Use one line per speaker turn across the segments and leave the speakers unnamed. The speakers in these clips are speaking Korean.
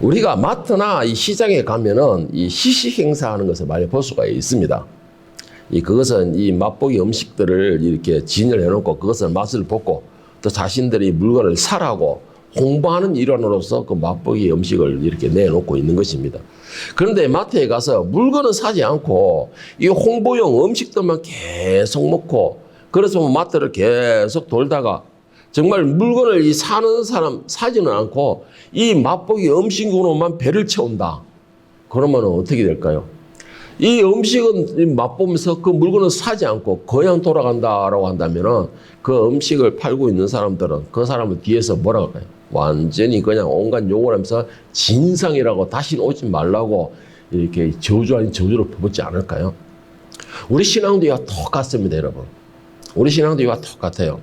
우리가 마트나 이 시장에 가면은 이 시식 행사하는 것을 많이 볼 수가 있습니다. 그것은 이 맛보기 음식들을 이렇게 진열해 놓고 그것을 맛을 보고 또 자신들이 물건을 사라고 홍보하는 일환으로서 그 맛보기 음식을 이렇게 내놓고 있는 것입니다. 그런데 마트에 가서 물건은 사지 않고 이 홍보용 음식들만 계속 먹고 그래서 마트를 계속 돌다가 정말 물건을 이 사는 사람 사지는 않고 이 맛보기 음식으로만 배를 채운다. 그러면 어떻게 될까요? 이 음식은 맛보면서 그 물건을 사지 않고 그냥 돌아간다라고 한다면은 그 음식을 팔고 있는 사람들은 그 사람을 뒤에서 뭐라고 할까요? 완전히 그냥 온갖 욕을 하면서 진상이라고 다시는 오지 말라고 이렇게 저주 아닌 저주를 퍼붓지 않을까요? 우리 신앙도 이와 똑같습니다, 여러분. 우리 신앙도 이와 똑같아요.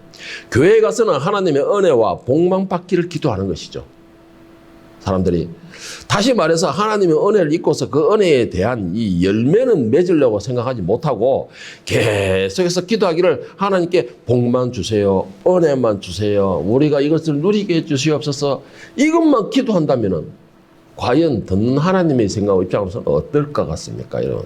교회에 가서는 하나님의 은혜와 복만 받기를 기도하는 것이죠. 사람들이 다시 말해서 하나님의 은혜를 잊고서 그 은혜에 대한 이 열매는 맺으려고 생각하지 못하고 계속해서 기도하기를 하나님께 복만 주세요. 은혜만 주세요. 우리가 이것을 누리게 해주시옵소서. 이것만 기도한다면은 과연 듣는 하나님의 생각 입장으로서는 어떨 것 같습니까? 여러분.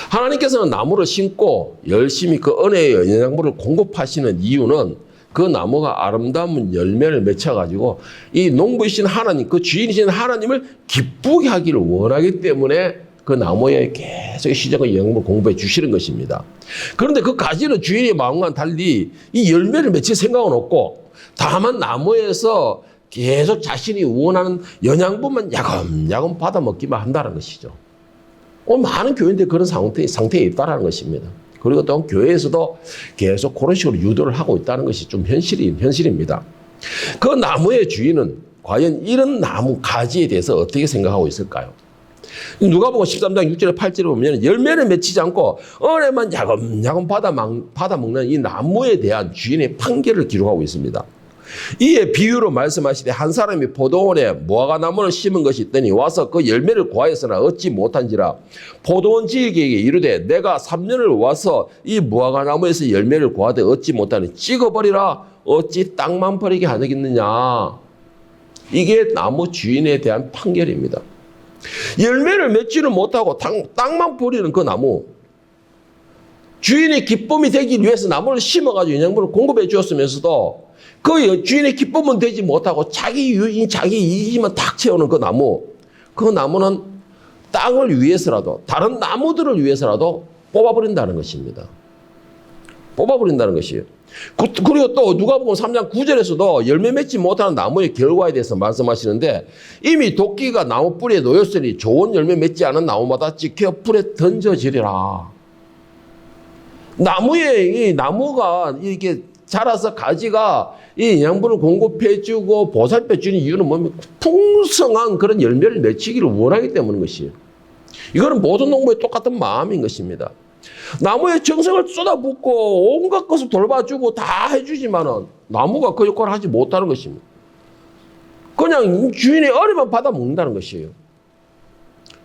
하나님께서는 나무를 심고 열심히 그 은혜의 영양분을 공급하시는 이유는 그 나무가 아름다운 열매를 맺혀가지고 이 농부이신 하나님, 그 주인이신 하나님을 기쁘게 하기를 원하기 때문에 그 나무에 계속 시작의 영양분을 공급해 주시는 것입니다. 그런데 그 가지는 주인의 마음과는 달리 이 열매를 맺힐 생각은 없고 다만 나무에서 계속 자신이 원하는 영양분만 야금야금 받아 먹기만 한다는 것이죠. 많은 교인들이 그런 상태에 있다는 것입니다. 그리고 또 교회에서도 계속 그런 식으로 유도를 하고 있다는 것이 좀 현실입니다. 그 나무의 주인은 과연 이런 나무 가지에 대해서 어떻게 생각하고 있을까요? 누가복음 13장 6절에 8절에 보면 열매를 맺히지 않고 은혜만 야금야금 받아먹는 이 나무에 대한 주인의 판결을 기록하고 있습니다. 이에 비유로 말씀하시되 한 사람이 포도원에 무화과 나무를 심은 것이 있더니 와서 그 열매를 구하였으나 얻지 못한지라 포도원 지기에게 이르되 내가 3년을 와서 이 무화과 나무에서 열매를 구하되 얻지 못하니 찍어버리라 어찌 땅만 버리게 하겠느냐. 이게 나무 주인에 대한 판결입니다. 열매를 맺지는 못하고 땅만 버리는 그 나무, 주인의 기쁨이 되기 위해서 나무를 심어가지고 영양분을 공급해 주었으면서도 그 주인의 기쁨은 되지 못하고 자기 이익만 탁 채우는 그 나무, 그 나무는 땅을 위해서라도 다른 나무들을 위해서라도 뽑아버린다는 것입니다. 뽑아버린다는 것이에요. 그리고 또 누가복음 3장 9절에서도 열매 맺지 못하는 나무의 결과에 대해서 말씀하시는데 이미 도끼가 나무 뿌리에 놓였으니 좋은 열매 맺지 않은 나무마다 찍혀 불에 던져지리라. 이 나무가 이렇게 자라서 가지가 이 영양분을 공급해주고 보살펴주는 이유는 뭡니까? 풍성한 그런 열매를 맺히기를 원하기 때문인 것이에요. 이거는 모든 농부의 똑같은 마음인 것입니다. 나무에 정성을 쏟아붓고 온갖 것을 돌봐주고 다 해주지만은 나무가 그 역할을 하지 못하는 것입니다. 그냥 주인의 은혜만 받아 먹는다는 것이에요.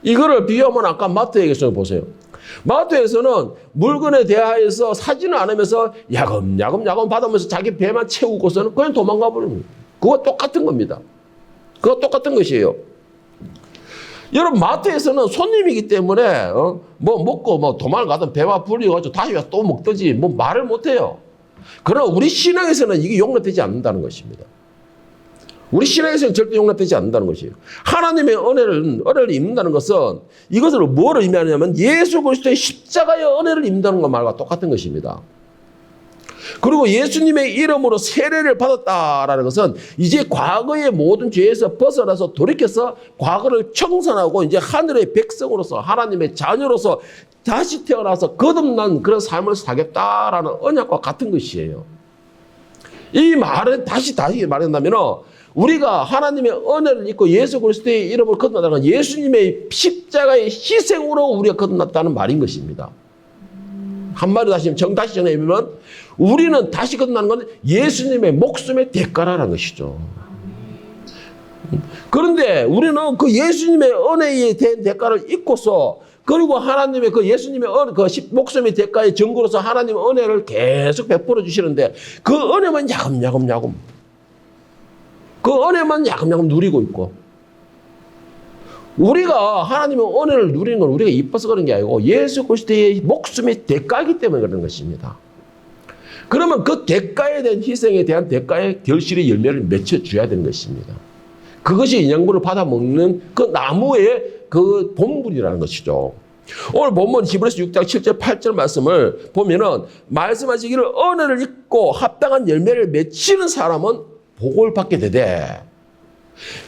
이거를 비유하면 아까 마트에서 보세요. 마트에서는 물건에 대하여서 사지는 않으면서 야금야금 받으면서 자기 배만 채우고서는 그냥 도망가 버립니다. 그거 똑같은 겁니다. 그거 똑같은 것이에요. 여러분 마트에서는 손님이기 때문에 뭐 먹고 뭐 도망을 가든 배가 불려가지고 다시 와서 또 먹든지 뭐 말을 못해요. 그러나 우리 신앙에서는 이게 용납되지 않는다는 것입니다. 우리 신앙에서는 절대 용납되지 않는다는 것이에요. 하나님의 은혜를 입는다는 것은 이것을 뭐를 의미하냐면 예수 그리스도의 십자가의 은혜를 입는다는 것 말과 똑같은 것입니다. 그리고 예수님의 이름으로 세례를 받았다라는 것은 이제 과거의 모든 죄에서 벗어나서 돌이켜서 과거를 청산하고 이제 하늘의 백성으로서 하나님의 자녀로서 다시 태어나서 거듭난 그런 삶을 살겠다라는 언약과 같은 것이에요. 이 말은 다시 말한다면 우리가 하나님의 은혜를 입고 예수 그리스도의 이름을 거듭났다는 건 예수님의 십자가의 희생으로 우리가 거듭났다는 말인 것입니다. 한마디로 다시 전해보면 우리는 다시 거듭나는 건 예수님의 목숨의 대가라는 것이죠. 그런데 우리는 그 예수님의 은혜에 대한 대가를 잊고서 그리고 하나님의 그 예수님의 목숨의 대가의 증거로서 하나님의 은혜를 계속 베풀어 주시는데 그 은혜만 야금야금 그 은혜만 야금야금 누리고 있고 우리가 하나님의 은혜를 누리는 건 우리가 이뻐서 그런 게 아니고 예수 그리스도의 목숨의 대가이기 때문에 그런 것입니다. 그러면 그 대가에 대한 희생에 대한 대가의 결실의 열매를 맺혀줘야 되는 것입니다. 그것이 인양분을 받아먹는 그 나무의 그 본분이라는 것이죠. 오늘 본문 히브리서 6장 7절 8절 말씀을 보면은 말씀하시기를 은혜를 입고 합당한 열매를 맺히는 사람은 복을 받게 되되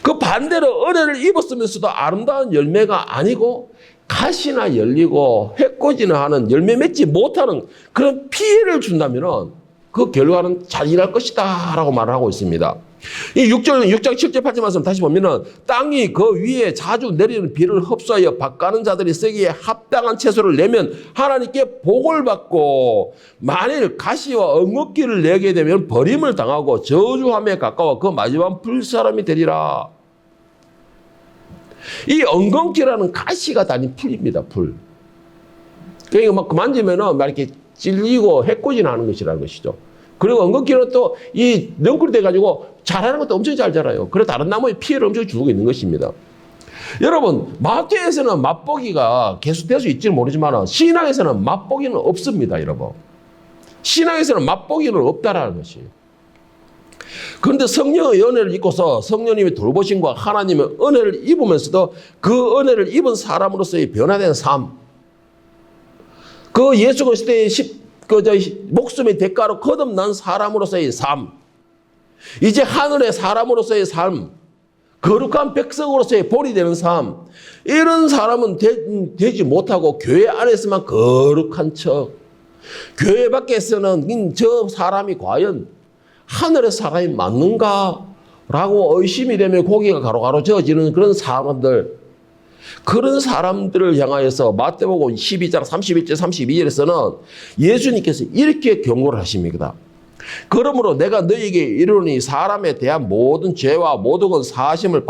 그 반대로 은혜를 입었으면서도 아름다운 열매가 아니고 가시나 열리고 해코지나 하는 열매 맺지 못하는 그런 피해를 준다면은 그 결과는 잔인할 것이다 라고 말을 하고 있습니다. 이 6장 7절 8절 말씀 다시 보면은 땅이 그 위에 자주 내리는 비를 흡수하여 밭가는 자들이 쓰기에 합당한 채소를 내면 하나님께 복을 받고 만일 가시와 엉겅퀴를 내게 되면 버림을 당하고 저주함에 가까워 그 마지막 불사람이 되리라. 이 엉겅퀴라는 가시가 다닌 풀입니다. 풀. 그러니까 막 만지면은 막 이렇게 찔리고 해코지 나는 것이라는 것이죠. 그리고 엉겅퀴는 또 이 넝쿨이 돼가지고 자라는 것도 엄청 잘 자라요. 그래서 다른 나무에 피해를 엄청 주고 있는 것입니다. 여러분, 마태에서는 맛보기가 계속될 수 있지는 모르지만 신앙에서는 맛보기는 없습니다, 여러분. 신앙에서는 맛보기는 없다라는 것이에요. 그런데 성령의 은혜를 입고서 성령님의 돌보심과 하나님의 은혜를 입으면서도 그 은혜를 입은 사람으로서의 변화된 삶, 그 예수 그리스도의 목숨의 대가로 거듭난 사람으로서의 삶, 이제 하늘의 사람으로서의 삶, 거룩한 백성으로서의 본이 되는 삶, 이런 사람은 되지 못하고 교회 안에서만 거룩한 척, 교회 밖에서는 저 사람이 과연 하늘의 사람이 맞는가? 라고 의심이 되면 고개가 가로가로 저어지는 그런 사람들, 그런 사람들을 향하여서 마태복음 12장 31절 32절에서는 예수님께서 이렇게 경고를 하십니다. 그러므로 내가 너희에게 이르노니 사람에 대한 모든 죄와 모독은 사하심을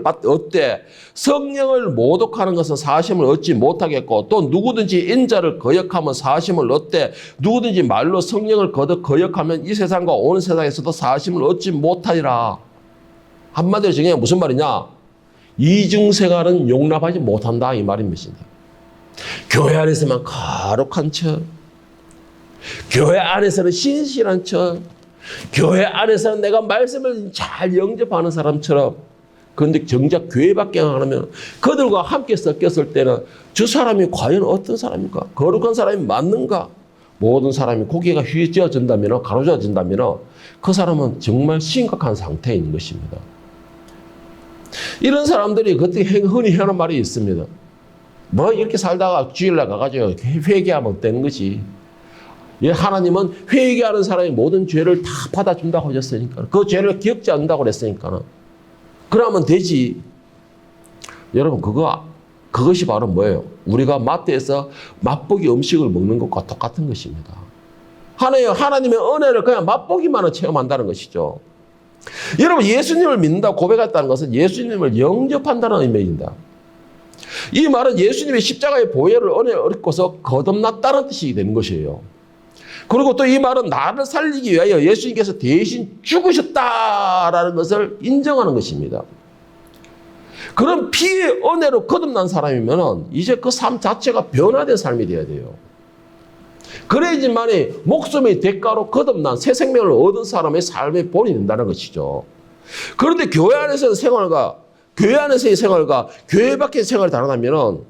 얻되 성령을 모독하는 것은 사하심을 얻지 못하겠고 또 누구든지 인자를 거역하면 사하심을 얻되 누구든지 말로 성령을 거역하면 이 세상과 온 세상에서도 사하심을 얻지 못하리라. 한마디로 정리하면 무슨 말이냐? 이중생활은 용납하지 못한다 이 말입니다. 교회 안에서만 거룩한 척, 교회 안에서는 신실한 척, 교회 안에서는 내가 말씀을 잘 영접하는 사람처럼, 그런데 정작 교회 밖에 나가면 그들과 함께 섞였을 때는 저 사람이 과연 어떤 사람인가? 거룩한 사람이 맞는가? 모든 사람이 고개가 휘저어진다면, 가로저어진다면 그 사람은 정말 심각한 상태에 있는 것입니다. 이런 사람들이 그때 흔히 하는 말이 있습니다. 뭐 이렇게 살다가 주일날 가가지고 회개하면 되는 것이. 하나님은 회개하는 사람이 모든 죄를 다 받아준다고 하셨으니까. 그 죄를 기억지 않는다고 그랬으니까. 그러면 되지. 여러분, 그것이 바로 뭐예요? 우리가 마트에서 맛보기 음식을 먹는 것과 똑같은 것입니다. 하나님의 은혜를 그냥 맛보기만을 체험한다는 것이죠. 여러분, 예수님을 믿는다고 고백했다는 것은 예수님을 영접한다는 의미입니다. 이 말은 예수님의 십자가의 보혈을 은혜를 얻고서 거듭났다는 뜻이 되는 것이에요. 그리고 또 이 말은 나를 살리기 위하여 예수님께서 대신 죽으셨다라는 것을 인정하는 것입니다. 그런 피의 은혜로 거듭난 사람이면 이제 그 삶 자체가 변화된 삶이 되어야 돼요. 그래야지만이 목숨의 대가로 거듭난 새 생명을 얻은 사람의 삶의 본이 된다는 것이죠. 그런데 교회 안에서의 생활과 교회 밖의 생활이 다르다면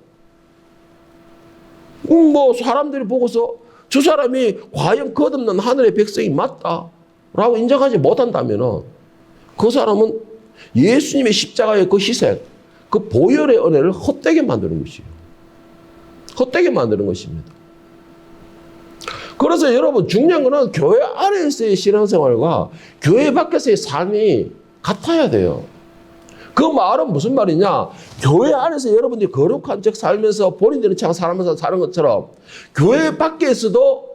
뭐 사람들이 보고서 저 사람이 과연 거듭난 하늘의 백성이 맞다라고 인정하지 못한다면 그 사람은 예수님의 십자가의 그 희생, 그 보혈의 은혜를 헛되게 만드는 것이에요. 헛되게 만드는 것입니다. 그래서 여러분, 중요한 것은 교회 안에서의 신앙생활과 교회 밖에서의 삶이 같아야 돼요. 그 말은 무슨 말이냐? 교회 안에서 여러분들이 거룩한 척 살면서 본인들은 참 살면서 사는 것처럼 교회 밖에서도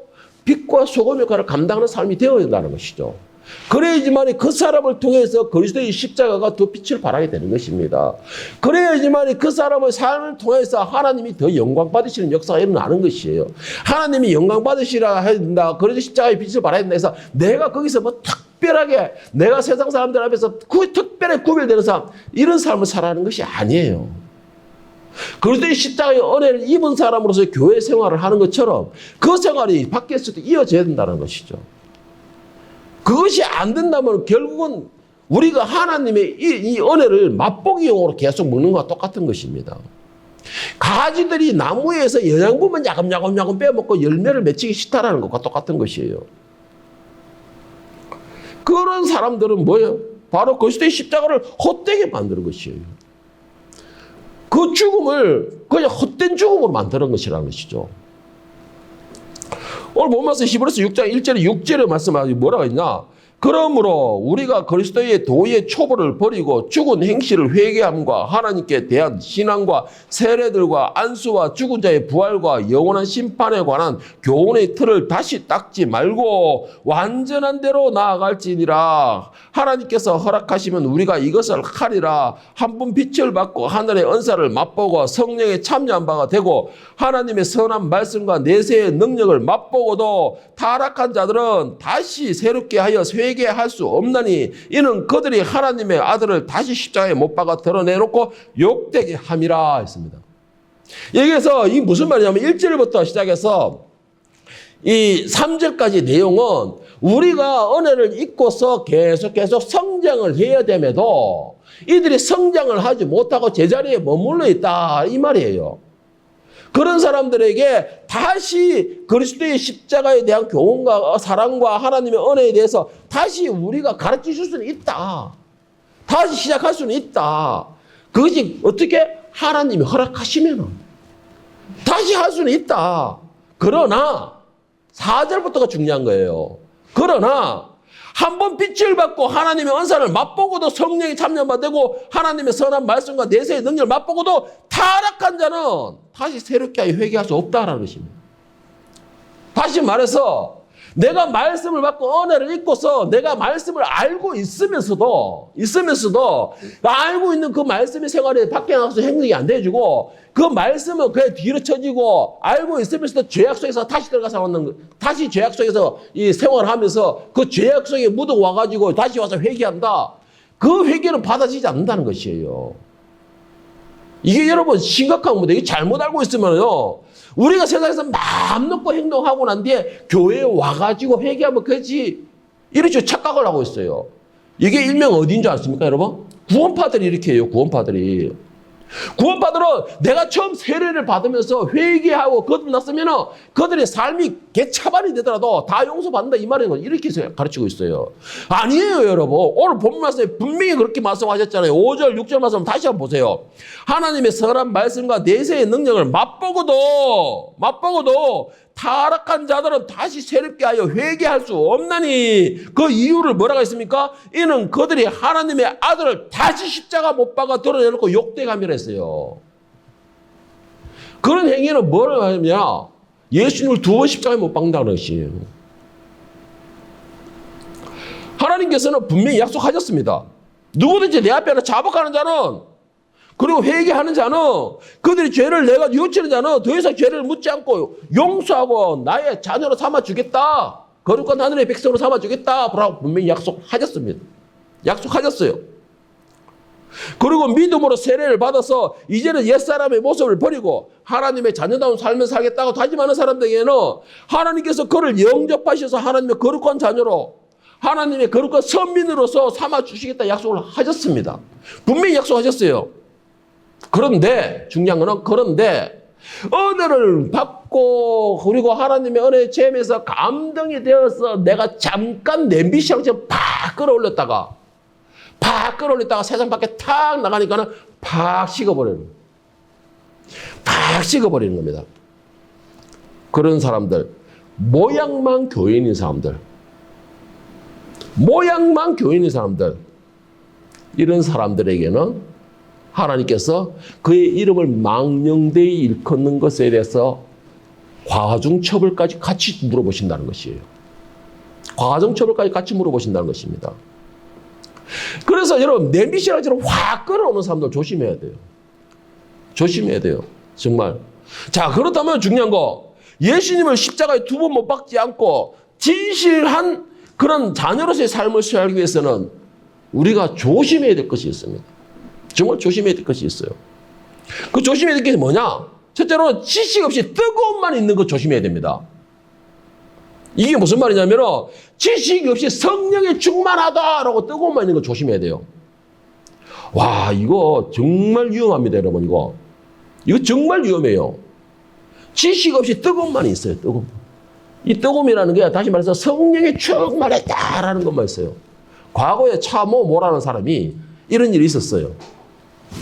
빛과 소금 역할을 감당하는 삶이 되어야 된다는 것이죠. 그래야지만 그 사람을 통해서 그리스도의 십자가가 더 빛을 발하게 되는 것입니다. 그래야지만 그 사람의 삶을 통해서 하나님이 더 영광 받으시는 역사가 일어나는 것이에요. 하나님이 영광 받으시라 해야 된다. 그래서 십자가의 빛을 발해야 된다 해서 내가 거기서 뭐 특별하게 내가 세상 사람들 앞에서 특별히 구별되는 사람, 이런 삶을 살아가는 것이 아니에요. 그리스도의 십자가의 은혜를 입은 사람으로서 교회 생활을 하는 것처럼 그 생활이 밖에서도 이어져야 된다는 것이죠. 그것이 안 된다면 결국은 우리가 하나님의 이 은혜를 맛보기용으로 계속 먹는 것과 똑같은 것입니다. 가지들이 나무에서 영양분만 야금야금 빼먹고 열매를 맺히기 싫다라는 것과 똑같은 것이에요. 그런 사람들은 뭐예요? 바로 그리스도의 십자가를 헛되게 만드는 것이에요. 그 죽음을 그냥 헛된 죽음으로 만드는 것이라는 것이죠. 오늘 보면서 히브리서 6장 1절에 6절에 말씀하기 뭐라고 했냐? 그러므로 우리가 그리스도의 도의 초보를 버리고 죽은 행실을 회개함과 하나님께 대한 신앙과 세례들과 안수와 죽은 자의 부활과 영원한 심판에 관한 교훈의 틀을 다시 닦지 말고 완전한 대로 나아갈지니라. 하나님께서 허락하시면 우리가 이것을 하리라. 한 번 빛을 받고 하늘의 은사를 맛보고 성령에 참여한 바가 되고 하나님의 선한 말씀과 내세의 능력을 맛보고도 타락한 자들은 다시 새롭게 하여 회개할 수 없나니 이는 그들이 하나님의 아들을 다시 십자가에 못 박아 드러내놓고 욕되게 함이라 했습니다. 여기에서 이 무슨 말이냐면 1절부터 시작해서 이 3절까지 내용은 우리가 은혜를 잊고서 계속 성장을 해야 됨에도 이들이 성장을 하지 못하고 제자리에 머물러 있다 이 말이에요. 그런 사람들에게 다시 그리스도의 십자가에 대한 교훈과 사랑과 하나님의 은혜에 대해서 다시 우리가 가르쳐 줄 수는 있다. 다시 시작할 수는 있다. 그것이 어떻게 하나님이 허락하시면 다시 할 수는 있다. 그러나 4절부터가 중요한 거예요. 그러나 한 번 빛을 받고 하나님의 은사를 맛보고도 성령이 참여되고 하나님의 선한 말씀과 내세의 능력을 맛보고도 타락한 자는 다시 새롭게 하여 회개할 수 없다라는 것입니다. 다시 말해서 내가 말씀을 받고 은혜를 잊고서 내가 말씀을 알고 있으면서도 알고 있는 그 말씀의 생활에 밖에 나가서 행동이 안 돼주고 그 말씀은 그냥 뒤로 쳐지고 알고 있으면서도 죄악 속에서 다시 들어가서 다시 죄악 속에서 이 생활하면서 그 죄악 속에 묻어 와가지고 다시 와서 회개한다. 그 회개는 받아지지 않는다는 것이에요. 이게 여러분 심각한 문제. 이게 잘못 알고 있으면요. 우리가 세상에서 마음 놓고 행동하고 난 뒤에 교회에 와가지고 회개하면 그지 이렇게 착각을 하고 있어요. 이게 일명 어디인 줄 아십니까 여러분? 구원파들이 이렇게 해요. 구원파들은 내가 처음 세례를 받으면서 회개하고 거듭났으면 그들의 삶이 개차반이 되더라도 다 용서받는다 이 말인 거 이렇게 가르치고 있어요. 아니에요 여러분. 오늘 본 말씀에 분명히 그렇게 말씀하셨잖아요. 5절 6절 말씀 다시 한번 보세요. 하나님의 선한 말씀과 내세의 능력을 맛보고도 타락한 자들은 다시 새롭게 하여 회개할 수 없나니 그 이유를 뭐라고 했습니까? 이는 그들이 하나님의 아들을 다시 십자가 못 박아 드러내놓고 욕되감이라 했어요. 그런 행위는 뭐를 하냐면 예수님을 2번 십자가에 못 박는다는 것이에요. 하나님께서는 분명히 약속하셨습니다. 누구든지 내 앞에 자복하는 자는 그리고 회개하는 자는 그들이 죄를 내가 뉘우치는 자는 더 이상 죄를 묻지 않고 용서하고 나의 자녀로 삼아주겠다. 거룩한 하늘의 백성으로 삼아주겠다. 라고 분명히 약속하셨습니다. 약속하셨어요. 그리고 믿음으로 세례를 받아서 이제는 옛사람의 모습을 버리고 하나님의 자녀다운 삶을 살겠다고 다짐하는 사람들에게는 하나님께서 그를 영접하셔서 하나님의 거룩한 자녀로 하나님의 거룩한 선민으로서 삼아주시겠다 약속을 하셨습니다. 분명히 약속하셨어요. 그런데 중요한 거는 은혜를 받고 그리고 하나님의 은혜에 체험해서 감동이 되어서 내가 잠깐 냄비시장처럼 팍 끌어올렸다가 세상 밖에 탁 나가니까는 팍 식어버리는 겁니다. 그런 사람들, 모양만 교인인 사람들, 이런 사람들에게는 하나님께서 그의 이름을 망령되이 일컫는 것에 대해서 과중처벌까지 같이 물어보신다는 것이에요. 과중처벌까지 같이 물어보신다는 것입니다. 그래서 여러분 냄비시라지로 확 끌어오는 사람들 조심해야 돼요. 정말. 자, 그렇다면 중요한 거 예수님을 십자가에 2번 못 박지 않고 진실한 그런 자녀로서의 삶을 살기 위해서는 우리가 조심해야 될 것이 있습니다. 정말 조심해야 될 것이 있어요. 그 조심해야 될 것이 뭐냐? 첫째로 지식 없이 뜨거움만 있는 거 조심해야 됩니다. 이게 무슨 말이냐면 지식이 없이 성령에 충만하다라고 뜨거움만 있는 거 조심해야 돼요. 와, 이거 정말 위험합니다, 여러분. 이거 정말 위험해요. 지식 없이 뜨거움만 있어요. 뜨거움. 이 뜨거움이라는 게 다시 말해서 성령에 충만했다라는 것만 있어요. 과거에 차모 모라는 사람이 이런 일이 있었어요.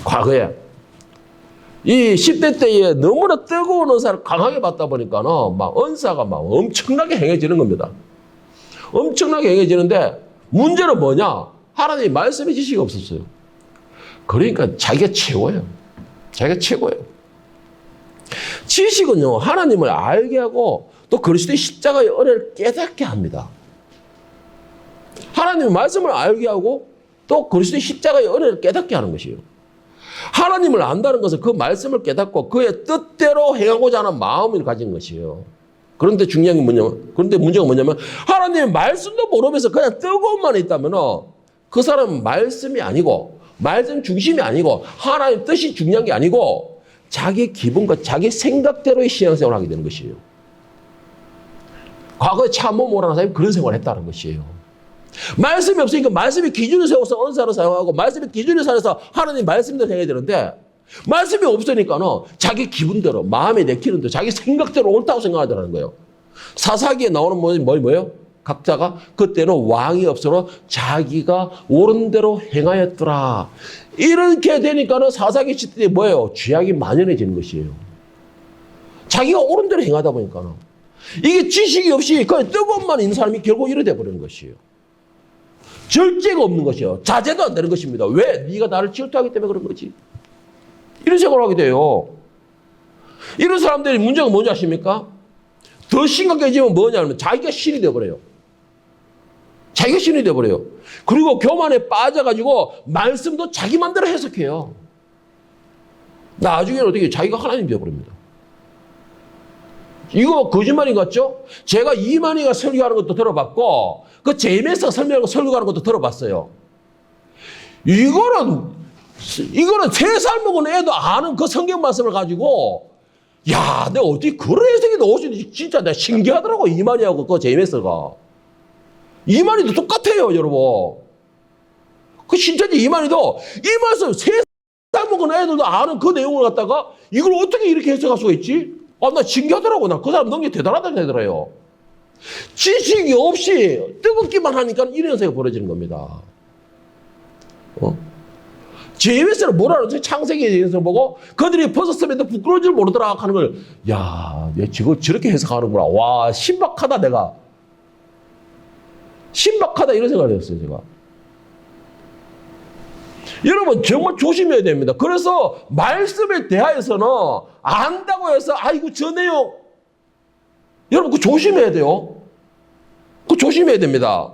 과거에 이 10대 때에 너무나 뜨거운 은사를 강하게 받다 보니까는 막 은사가 막 엄청나게 행해지는 겁니다. 엄청나게 행해지는데 문제는 뭐냐? 하나님의 말씀의 지식이 없었어요. 그러니까 자기가 최고예요. 자기가 최고예요. 지식은요, 하나님을 알게 하고 또 그리스도의 십자가의 은혜를 깨닫게 합니다. 하나님의 말씀을 알게 하고 또 그리스도의 십자가의 은혜를 깨닫게 하는 것이에요. 하나님을 안다는 것은 그 말씀을 깨닫고 그의 뜻대로 행하고자 하는 마음을 가진 것이에요. 그런데 중요한 게 뭐냐면, 그런데 문제가 뭐냐면 하나님의 말씀도 모르면서 그냥 뜨거움만 있다면 그 사람은 말씀이 아니고 말씀 중심이 아니고 하나님 뜻이 중요한 게 아니고 자기 기분과 자기 생각대로의 신앙생활을 하게 되는 것이에요. 과거에 참모모라는 사람이 그런 생활을 했다는 것이에요. 말씀이 없으니까 말씀의 기준을 세워서 은사로 사용하고 말씀의 기준을 살아서 하나님 말씀대로 해야 되는데 말씀이 없으니까는 자기 기분대로 마음에 내키는 대로 자기 생각대로 옳다고 생각하더라는 거예요. 사사기에 나오는 뭐예요? 각자가 그때는 왕이 없어서 자기가 옳은 대로 행하였더라. 이렇게 되니까는 사사기 시대에 뭐예요? 죄악이 만연해지는 것이에요. 자기가 옳은 대로 행하다 보니까는 이게 지식이 없이 그냥 뜨거움만 있는 사람이 결국 이래 돼버리는 것이에요. 절제가 없는 것이에요. 자제도 안 되는 것입니다. 왜? 네가 나를 질투하기 때문에 그런 거지. 이런 생각을 하게 돼요. 이런 사람들이 문제가 뭔지 아십니까? 더 심각해지면 뭐냐면 자기가 신이 되어버려요. 자기가 신이 되어버려요. 그리고 교만에 빠져가지고 말씀도 자기 맘대로 해석해요. 나중에는 어떻게 자기가 하나님 되어버립니다. 이거 거짓말인 것 같죠? 제가 이만희가 설교하는 것도 들어봤고 그 제임스가 설교하는 것도 들어봤어요. 이거는 3살 먹은 애도 아는 그 성경 말씀을 가지고 야, 내가 어떻게 그런 해석이 나오시는지 진짜 내가 신기하더라고. 이만희하고 그 제임스가. 이만희도 똑같아요, 여러분. 그 신천지 이만희도 이 말씀 3살 먹은 애들도 아는 그 내용을 갖다가 이걸 어떻게 이렇게 해석할 수가 있지? 아, 나 신기하더라고. 나 그 사람 능력이 대단하다고 하더라고요. 지식이 없이 뜨겁기만 하니까 이런 현상이 벌어지는 겁니다. 제임스는 뭐라는 창세기에 대해서 보고 그들이 벗었음에도 부끄러울 줄 모르더라 하는 걸, 야, 내가 지금 저렇게 해석하는구나. 와, 신박하다, 내가. 신박하다, 이런 생각을 했어요, 제가. 여러분, 정말 조심해야 됩니다. 그래서 말씀에 대하여서는 안다고 해서, 아이고, 저 내용. 여러분, 그거 조심해야 돼요. 그거 조심해야 됩니다.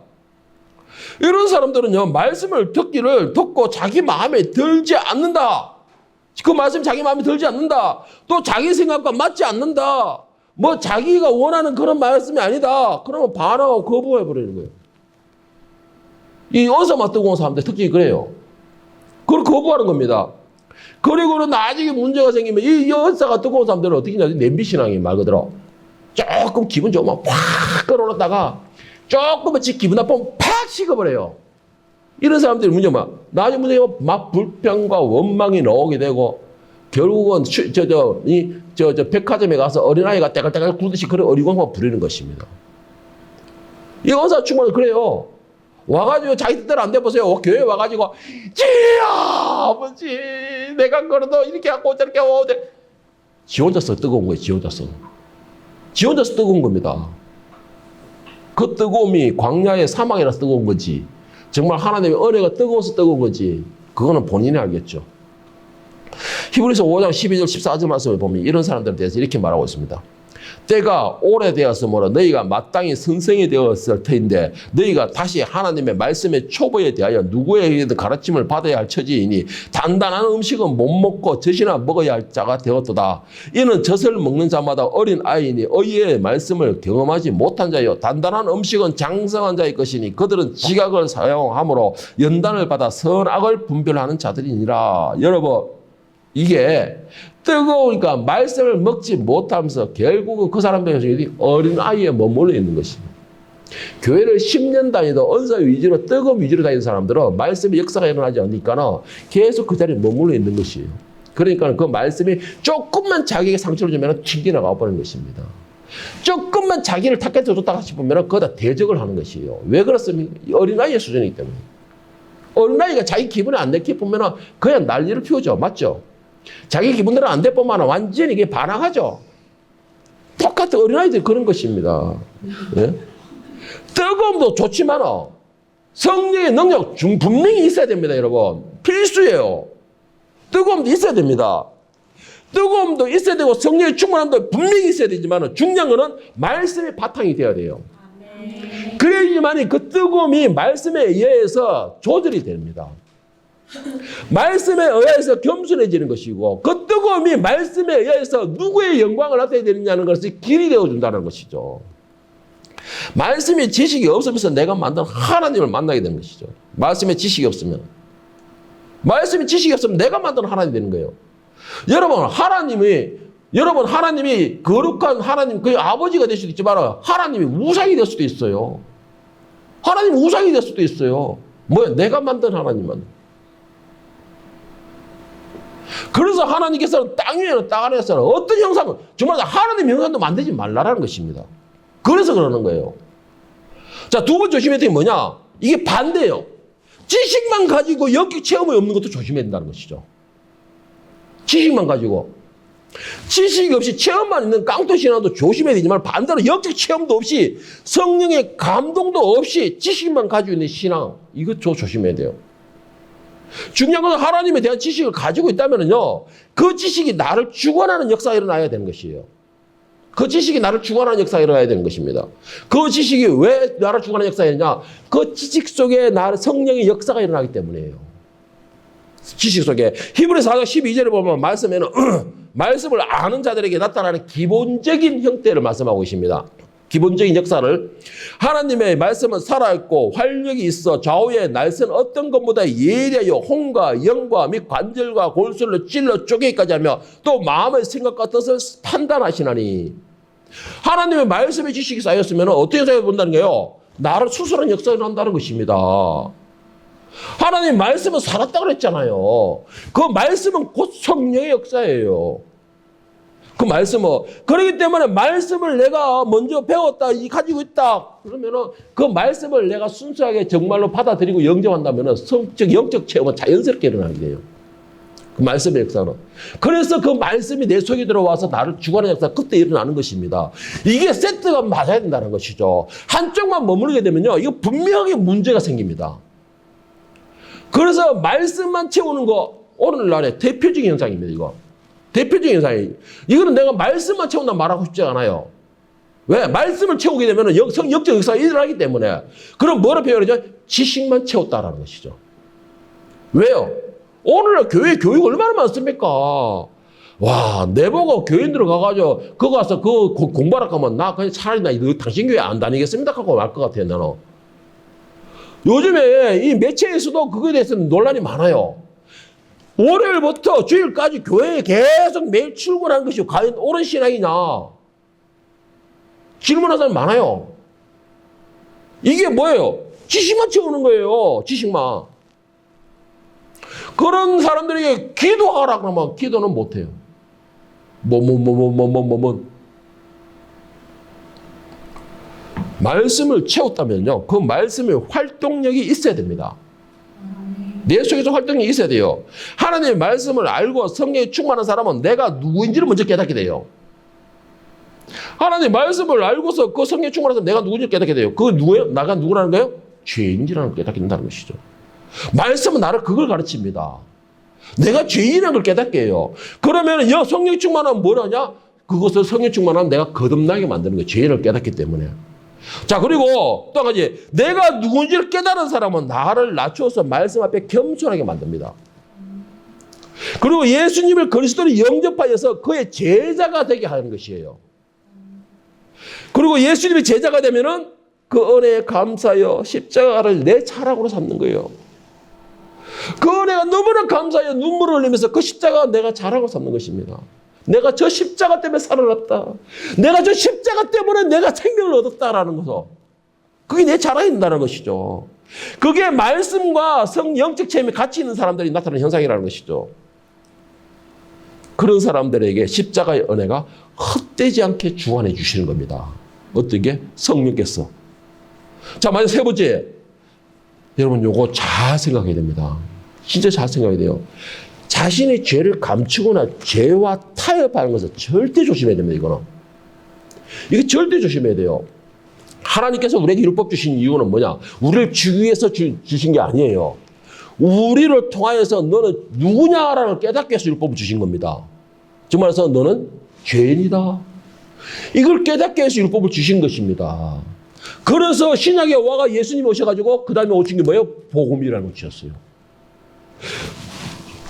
이런 사람들은요, 말씀을 듣고 자기 마음에 들지 않는다. 그 말씀이 자기 마음에 들지 않는다. 또 자기 생각과 맞지 않는다. 뭐 자기가 원하는 그런 말씀이 아니다. 그러면 반항하고 거부해버리는 거예요. 이 언사만 뜨거운 사람들 특징이 그래요. 그걸 거부하는 겁니다. 그리고는 나중에 문제가 생기면 이 언사가 뜨거운 사람들은 어떻게 하냐. 냄비신앙이 말 그대로. 조금 기분 좋으면 확 끌어올랐다가 조금만 기분 나쁘면 팍 식어버려요. 이런 사람들이 문제가 나중에 문제가 막 불평과 원망이 나오게 되고 결국은 백화점에 가서 어린아이가 때깔때깔 굴듯이 그런 어리광만 부리는 것입니다. 이 언사 충만은 그래요. 와가지고 자기 뜻대로 안 돼보세요. 교회 와가지고 지혜야 아버지 내가 그래도 이렇게 하고 저렇게 하고 지 혼자서 뜨거운 거예요. 지 혼자서 뜨거운 겁니다. 그 뜨거움이 광야의 사막이라서 뜨거운 거지 정말 하나님의 은혜가 뜨거워서 뜨거운 거지 그거는 본인이 알겠죠. 히브리서 5장 12절 14절 말씀을 보면 이런 사람들에 대해서 이렇게 말하고 있습니다. 때가 오래되었으므로 너희가 마땅히 선생이 되었을 터인데 너희가 다시 하나님의 말씀의 초보에 대하여 누구에게든 가르침을 받아야 할 처지이니 단단한 음식은 못 먹고 젖이나 먹어야 할 자가 되었도다. 이는 젖을 먹는 자마다 어린 아이니 의의 말씀을 경험하지 못한 자요. 단단한 음식은 장성한 자의 것이니 그들은 지각을 사용함으로 연단을 받아 선악을 분별하는 자들이니라. 여러분, 이게 뜨거우니까 말씀을 먹지 못하면서 결국은 그 사람들이 어린아이에 머물러 있는 것입니다. 교회를 10년 다니도 언사 위주로 뜨거움 위주로 다니는 사람들은 말씀의 역사가 일어나지 않으니까 계속 그 자리에 머물러 있는 것이에요. 그러니까 그 말씀이 조금만 자기에게 상처를 주면 튕겨나가 버리는 것입니다. 조금만 자기를 탁해서 줬다가 싶으면 거기다 대적을 하는 것이에요. 왜 그렇습니까? 어린아이의 수준이기 때문에. 어린아이가 자기 기분이 안 내게 보면 그냥 난리를 피우죠. 맞죠? 자기 기분대로 안 되면 완전히 이게 반항하죠. 똑같은 어린아이들이 그런 것입니다. 네? 뜨거움도 좋지만 성령의 능력 분명히 있어야 됩니다, 여러분. 필수예요. 뜨거움도 있어야 됩니다. 뜨거움도 있어야 되고 성령의 충만함도 분명히 있어야 되지만 중요한 거는 말씀의 바탕이 되어야 돼요. 그래야지만 그 뜨거움이 말씀에 의해서 조절이 됩니다. 말씀에 의해서 겸손해지는 것이고 그 뜨거움이 말씀에 의해서 누구의 영광을 나타내야 되느냐는 것이 길이 되어준다는 것이죠. 말씀의 지식이 없으면서 내가 만든 하나님을 만나게 되는 것이죠. 말씀의 지식이 없으면. 말씀의 지식이 없으면 내가 만든 하나님이 되는 거예요. 여러분, 하나님이 거룩한 하나님, 그 아버지가 될 수도 있지만 하나님이 우상이 될 수도 있어요. 하나님이 우상이 될 수도 있어요. 뭐야? 내가 만든 하나님만. 그래서 하나님께서는 땅 위에는 땅 아래에서는 어떤 형상을 정말 하나님 형상도 만들지 말라라는 것입니다. 그래서 그러는 거예요. 자, 두 번째 조심해야 되는 게 뭐냐? 이게 반대예요. 지식만 가지고 영적 체험이 없는 것도 조심해야 된다는 것이죠. 지식만 가지고. 지식이 없이 체험만 있는 깡통 신앙도 조심해야 되지만 반대로 영적 체험도 없이 성령의 감동도 없이 지식만 가지고 있는 신앙, 이것도 조심해야 돼요. 중요한 건 하나님에 대한 지식을 가지고 있다면요, 그 지식이 나를 주관하는 역사가 일어나야 되는 것이에요. 그 지식이 나를 주관하는 역사가 일어나야 되는 것입니다. 그 지식이 왜 나를 주관하는 역사가 일어나냐? 그 지식 속에 나를 성령의 역사가 일어나기 때문이에요. 지식 속에. 히브리서 4장 12절에 보면 말씀에는 말씀을 아는 자들에게 나타나는 기본적인 형태를 말씀하고 있습니다. 기본적인 역사를. 하나님의 말씀은 살아있고 활력이 있어 좌우에 날선 어떤 것보다 예리하여 혼과 영과 및 관절과 골수를 찔러 쪼개기까지 하며 또 마음의 생각과 뜻을 판단하시나니. 하나님의 말씀의 지식이 쌓였으면 어떻게 생각해 본다는 거예요? 나를 수술하는 역사가 일어난다는 것입니다. 하나님 말씀은 살았다고 그랬잖아요. 그 말씀은 곧 성령의 역사예요. 그 말씀은. 그렇기 때문에 말씀을 내가 먼저 배웠다, 가지고 있다. 그러면은 그 말씀을 내가 순수하게 정말로 받아들이고 영접한다면은 성적, 영적 체험은 자연스럽게 일어나게 돼요. 그 말씀의 역사는. 그래서 그 말씀이 내 속에 들어와서 나를 주관하는 역사가 그때 일어나는 것입니다. 이게 세트가 맞아야 된다는 것이죠. 한쪽만 머무르게 되면요, 이거 분명하게 문제가 생깁니다. 그래서 말씀만 채우는 거 오늘날의 대표적인 현상입니다. 이거 대표적인 현상이에요. 이거는 내가 말씀만 채운다 말하고 싶지 않아요. 왜? 말씀을 채우게 되면 영적 역사가 일어나기 때문에. 그럼 뭐로 표현하죠? 지식만 채웠다라는 것이죠. 왜요? 오늘날 교회 교육 얼마나 많습니까? 와, 내보고 교인 들어가가지고 그거 가서 그 공부하라 하면 나 그냥 차라리 당신 교회 안 다니겠습니다 하고 말 것 같아요. 나는. 요즘에 이 매체에서도 그거에 대해서는 논란이 많아요. 월요일부터 주일까지 교회에 계속 매일 출근하는 것이 과연 옳은 신앙이냐? 질문하는 사람이 많아요. 이게 뭐예요? 지식만 채우는 거예요. 지식만. 그런 사람들에게 기도하라 그러면 기도는 못해요. 말씀을 채웠다면요, 그 말씀의 활동력이 있어야 됩니다. 내 속에서 활동력이 있어야 돼요. 하나님의 말씀을 알고 성령에 충만한 사람은 내가 누구인지를 먼저 깨닫게 돼요. 하나님의 말씀을 알고서 그 성령에 충만한 사람은 내가 누구인지를 깨닫게 돼요. 그 누구예요? 나가 누구라는 거예요? 죄인이라는 걸 깨닫게 된다는 것이죠. 말씀은 나를 그걸 가르칩니다. 내가 죄인이라는 걸 깨닫게 해요. 그러면 성령 충만하면 뭐라냐? 그것을 성령 충만하면 내가 거듭나게 만드는 거예요. 죄를 깨닫기 때문에. 자, 그리고 또 한 가지, 내가 누군지를 깨달은 사람은 나를 낮추어서 말씀 앞에 겸손하게 만듭니다. 그리고 예수님을 그리스도로 영접하여서 그의 제자가 되게 하는 것이에요. 그리고 예수님의 제자가 되면은 그 은혜에 감사하여 십자가를 내 자랑으로 삼는 거예요. 그 은혜가 너무나 감사하여 눈물을 흘리면서 그 십자가가 내가 자랑으로 삼는 것입니다. 내가 저 십자가 때문에 살아났다. 내가 저 십자가 때문에 내가 생명을 얻었다라는 것을. 그게 내 자랑이 된다는 것이죠. 그게 말씀과 영적 체험이 같이 있는 사람들이 나타나는 현상이라는 것이죠. 그런 사람들에게 십자가의 은혜가 헛되지 않게 주관해 주시는 겁니다. 어떻게? 성령께서. 자, 마지막 세 번째. 여러분, 요거 잘 생각해야 됩니다. 진짜 잘 생각해야 돼요. 자신의 죄를 감추거나 죄와 타협하는 것을 절대 조심해야 됩니다, 이거는. 이게 절대 조심해야 돼요. 하나님께서 우리에게 율법 주신 이유는 뭐냐? 우리를 주기 위해서 주신 게 아니에요. 우리를 통하여서 너는 누구냐라는 걸 깨닫게 해서 율법을 주신 겁니다. 즉 말해서 너는 죄인이다. 이걸 깨닫게 해서 율법을 주신 것입니다. 그래서 신약에 와가 예수님이 오셔가지고 그 다음에 오신 게 뭐예요? 복음이라는 걸 주셨어요.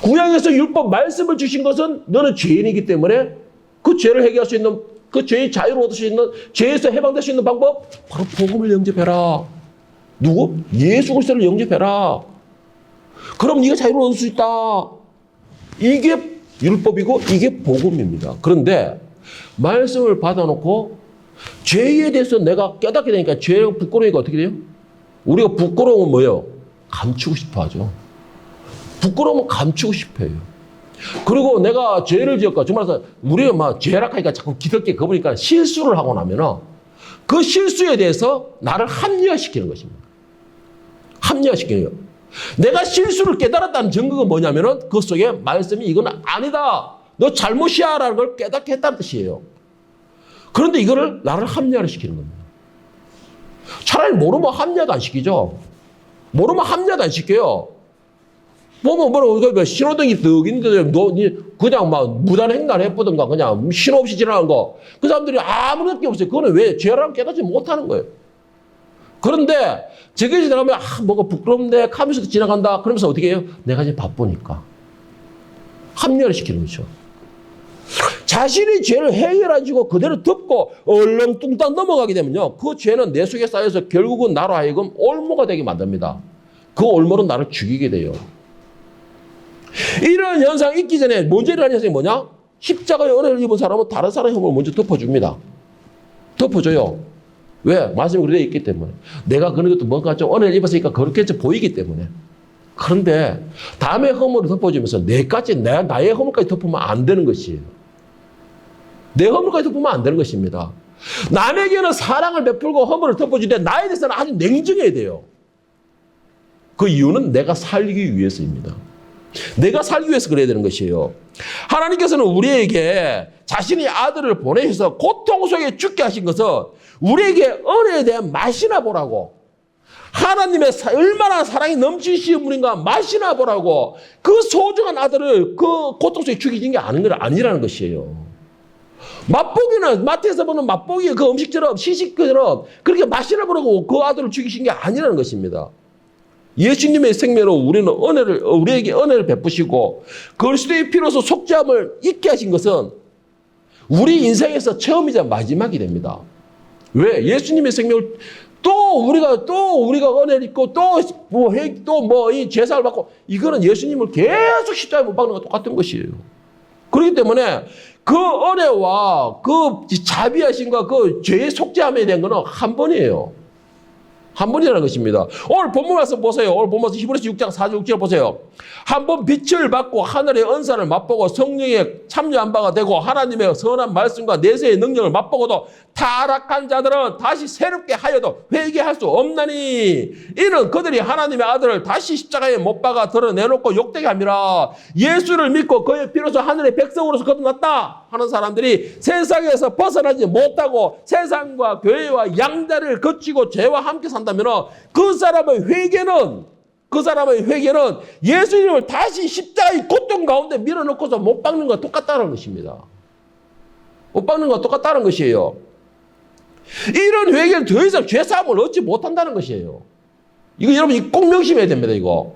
구약에서 율법 말씀을 주신 것은 너는 죄인이기 때문에 그 죄를 해결할 수 있는, 그 죄의 자유를 얻을 수 있는, 죄에서 해방될 수 있는 방법, 바로 복음을 영접해라. 누구? 예수 그리스도를 영접해라. 그럼 네가 자유를 얻을 수 있다. 이게 율법이고 이게 복음입니다. 그런데 말씀을 받아놓고 죄에 대해서 내가 깨닫게 되니까 죄가 부끄러우니까 어떻게 돼요? 우리가 부끄러움은 뭐예요? 감추고 싶어 하죠. 부끄러움은 감추고 싶어요. 그리고 내가 죄를 지었고, 정말 우리가 막 죄락하니까 자꾸 기득게 거부니까 실수를 하고 나면은 그 실수에 대해서 나를 합리화시키는 것입니다. 합리화시키는 거예요. 내가 실수를 깨달았다는 증거가 뭐냐면은 그 속에 말씀이 이건 아니다. 너 잘못이야. 라는 걸 깨닫게 했다는 뜻이에요. 그런데 이거를 나를 합리화를 시키는 겁니다. 차라리 모르면 합리화도 안 시키죠. 모르면 합리화도 안 시켜요. 보면 뭐라고 신호등이 뜩 있는데 그냥 막 무단횡단 해보든가 그냥 신호 없이 지나가는 거. 그 사람들이 아무 느낌 없어요. 그거는 왜 죄라는 깨닫지 못하는 거예요. 그런데 저기 지나가면 뭐가 부끄럽네 하면서 지나간다. 그러면서 어떻게 해요? 내가 이제 바쁘니까. 합리화를 시키는 거죠. 자신이 죄를 해결하시고 그대로 덮고 얼렁뚱땅 넘어가게 되면요. 그 죄는 내 속에 쌓여서 결국은 나로 하여금 올무가 되게 만듭니다. 그 올무는 나를 죽이게 돼요. 이런 현상이 있기 전에 먼저 일어나는 현상이 뭐냐? 십자가의 은혜를 입은 사람은 다른 사람의 혐오를 먼저 덮어줍니다. 덮어줘요. 왜? 말씀이 그렇게 되어 있기 때문에. 내가 그런 것도 뭔가 좀 은혜를 입었으니까 그렇게 보이기 때문에. 그런데 남의 허물을 덮어주면서 나의 허물까지 덮으면 안 되는 것이에요. 내 허물까지 덮으면 안 되는 것입니다. 남에게는 사랑을 베풀고 허물을 덮어주는데 나에 대해서는 아주 냉정해야 돼요. 그 이유는 내가 살기 위해서입니다. 내가 살기 위해서 그래야 되는 것이에요. 하나님께서는 우리에게 자신의 아들을 보내셔서 고통 속에 죽게 하신 것은 우리에게 은혜에 대한 맛이나 보라고, 하나님의 얼마나 사랑이 넘치시는 분인가 맛이나 보라고 그 소중한 아들을 그 고통 속에 죽이신 게 아니라는 것이에요. 맛보기는 마태에서 보는 맛보기 그 음식처럼 시식처럼 그렇게 맛이나 보라고 그 아들을 죽이신 게 아니라는 것입니다. 예수님의 생명으로 우리에게 은혜를 베푸시고 그리스도의 피로서 속죄함을 잊게 하신 것은 우리 인생에서 처음이자 마지막이 됩니다. 왜? 예수님의 생명을 우리가 은혜를 입고 이 제사를 받고 이거는 예수님을 계속 십자가에 못 박는 것과 똑같은 것이에요. 그렇기 때문에 그 은혜와 그 자비하심과 그 죄의 속죄함에 대한 것은 한 번이에요. 한 번이라는 것입니다. 오늘 본문 말씀 보세요. 오늘 본문 말씀 히브리서 6장 4절 6절 보세요. 한 번 빛을 받고 하늘의 은사를 맛보고 성령에 참여한 바가 되고 하나님의 선한 말씀과 내세의 능력을 맛보고도 타락한 자들은 다시 새롭게 하여도 회개할 수 없나니 이는 그들이 하나님의 아들을 다시 십자가에 못 박아 드러내놓고 욕되게 함이라. 예수를 믿고 그의 피로서 하늘의 백성으로서 거듭났다 하는 사람들이 세상에서 벗어나지 못하고 세상과 교회와 양다리를 거치고 죄와 함께 산다면 그 사람의 회개는 예수님을 다시 십자가의 고통 가운데 밀어넣고서 못 박는 것과 똑같다는 것입니다. 못 박는 것과 똑같다는 것이에요. 이런 회개는 더 이상 죄사함을 얻지 못한다는 것이에요. 이거 여러분 꼭 명심해야 됩니다. 이거.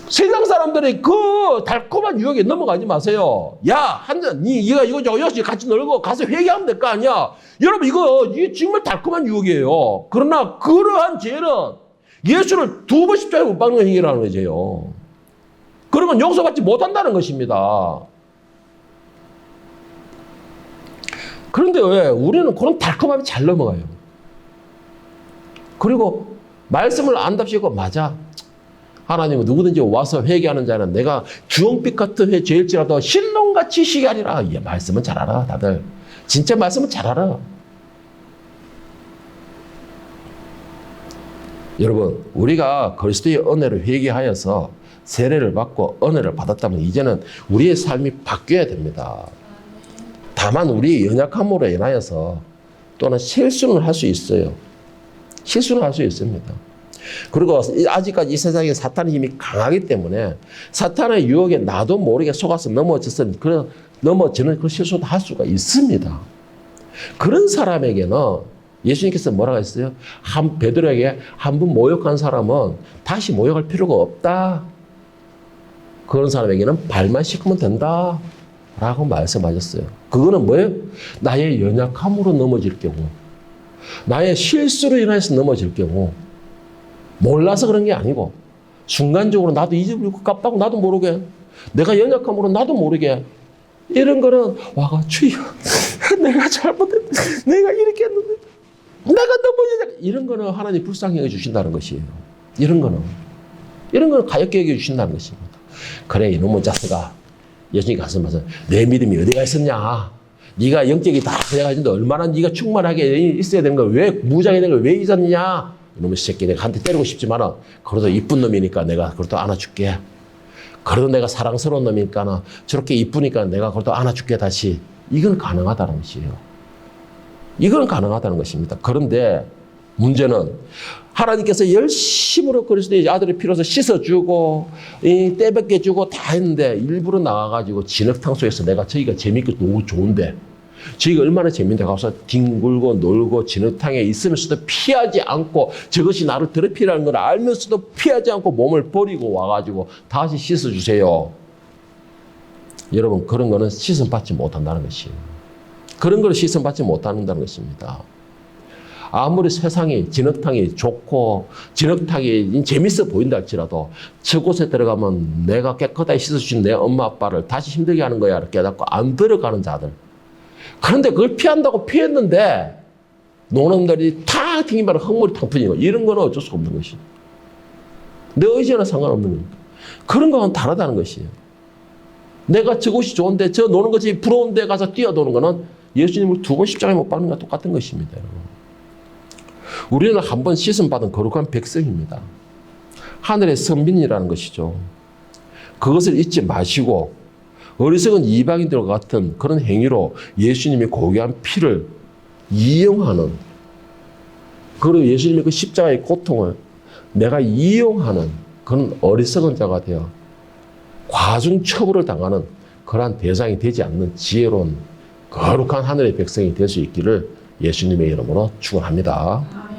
세상 사람들이 그 달콤한 유혹에 넘어가지 마세요. 야, 한잔, 니가 이거 여시 같이 놀고 가서 회개하면 될 거 아니야. 여러분 이게 정말 달콤한 유혹이에요. 그러나 그러한 죄는 예수를 2번 십자가에 못 박는 행위라는 거죠. 그러면 용서받지 못한다는 것입니다. 그런데 왜 우리는 그런 달콤함이 잘 넘어가요. 그리고 말씀을 안답시고 맞아. 하나님은 누구든지 와서 회개하는 자는 내가 주홍빛 같은 죄일지라도 신론같이 시게 하리라. 예, 말씀은 잘 알아, 다들. 진짜 말씀은 잘 알아. 여러분, 우리가 그리스도의 은혜를 회개하여서 세례를 받고 은혜를 받았다면 이제는 우리의 삶이 바뀌어야 됩니다. 다만 우리의 연약함으로 인하여서 또는 실수는 할 수 있어요. 실수는 할 수 있습니다. 그리고 아직까지 이 세상에 사탄의 힘이 강하기 때문에 사탄의 유혹에 나도 모르게 속아서 넘어지는 그 실수도 할 수가 있습니다. 그런 사람에게는 예수님께서 뭐라고 했어요? 베드로에게 한 번 모욕한 사람은 다시 모욕할 필요가 없다. 그런 사람에게는 발만 씻으면 된다. 라고 말씀하셨어요. 그거는 뭐예요? 나의 연약함으로 넘어질 경우, 나의 실수로 인해서 넘어질 경우, 몰라서 그런 게 아니고 순간적으로 나도 잊어버리고 깝다고 나도 모르게, 내가 연약함으로 나도 모르게 이런 거는 와가 주여 내가 잘못했다, 내가 이렇게 했는데 내가 너무 연약, 이런 거는 하나님 불쌍히 여겨주신다는 것이에요. 이런 거는 가볍게 여겨주신다는 것입니다. 그래 이놈의 자식아, 예수님이 가슴에서 내 믿음이 어디가 있었냐, 네가 영적이 다 그래가지고 얼마나 네가 충만하게 있어야 되는 걸 왜 무장해야 되는 걸 왜 잊었냐. 이놈의 새끼 내가 한테 때리고 싶지만 그래도 이쁜 놈이니까 내가 그래도 안아줄게. 그래도 내가 사랑스러운 놈이니까 저렇게 이쁘니까 내가 그래도 안아줄게 다시. 이건 가능하다는 것이에요. 이건 가능하다는 것입니다. 그런데 문제는 하나님께서 열심으로 그리스도의 아들의 피로서 씻어주고 떼벗겨주고 다 했는데 일부러 나와가지고 진흙탕 속에서 내가 저희가 재밌고 너무 좋은데 저희가 얼마나 재밌는데 가서 뒹굴고 놀고 진흙탕에 있으면서도 피하지 않고 저것이 나를 더럽히라는 걸 알면서도 피하지 않고 몸을 버리고 와가지고 다시 씻어주세요. 여러분 그런 거는 씻음 받지 못한다는 것이에요. 그런 걸 씻음 받지 못한다는 것입니다. 아무리 세상이 진흙탕이 좋고 진흙탕이 재밌어 보인다 할지라도 저곳에 들어가면 내가 깨끗하게 씻어주신 내 엄마 아빠를 다시 힘들게 하는 거야 이렇게 깨닫고 안 들어가는 자들. 그런데 그걸 피한다고 피했는데 노놈들이 다 튕기면 흙물이 탕푼이고 이런 거는 어쩔 수 없는 것이에요. 내 의지와는 상관없는 거니까. 그런 거는 다르다는 것이에요. 내가 저곳이 좋은데 저 노는 것이 부러운 데 가서 뛰어도는 거는 예수님을 2번 십자가에 못 박는 것과 똑같은 것입니다. 여러분. 우리는 한 번 씻음 받은 거룩한 백성입니다. 하늘의 선민이라는 것이죠. 그것을 잊지 마시고 어리석은 이방인들과 같은 그런 행위로 예수님이 고귀한 피를 이용하는, 그리고 예수님의 그 십자가의 고통을 내가 이용하는 그런 어리석은 자가 되어 과중 처벌을 당하는 그러한 대상이 되지 않는 지혜로운 거룩한 하늘의 백성이 될 수 있기를 예수님의 이름으로 축원합니다.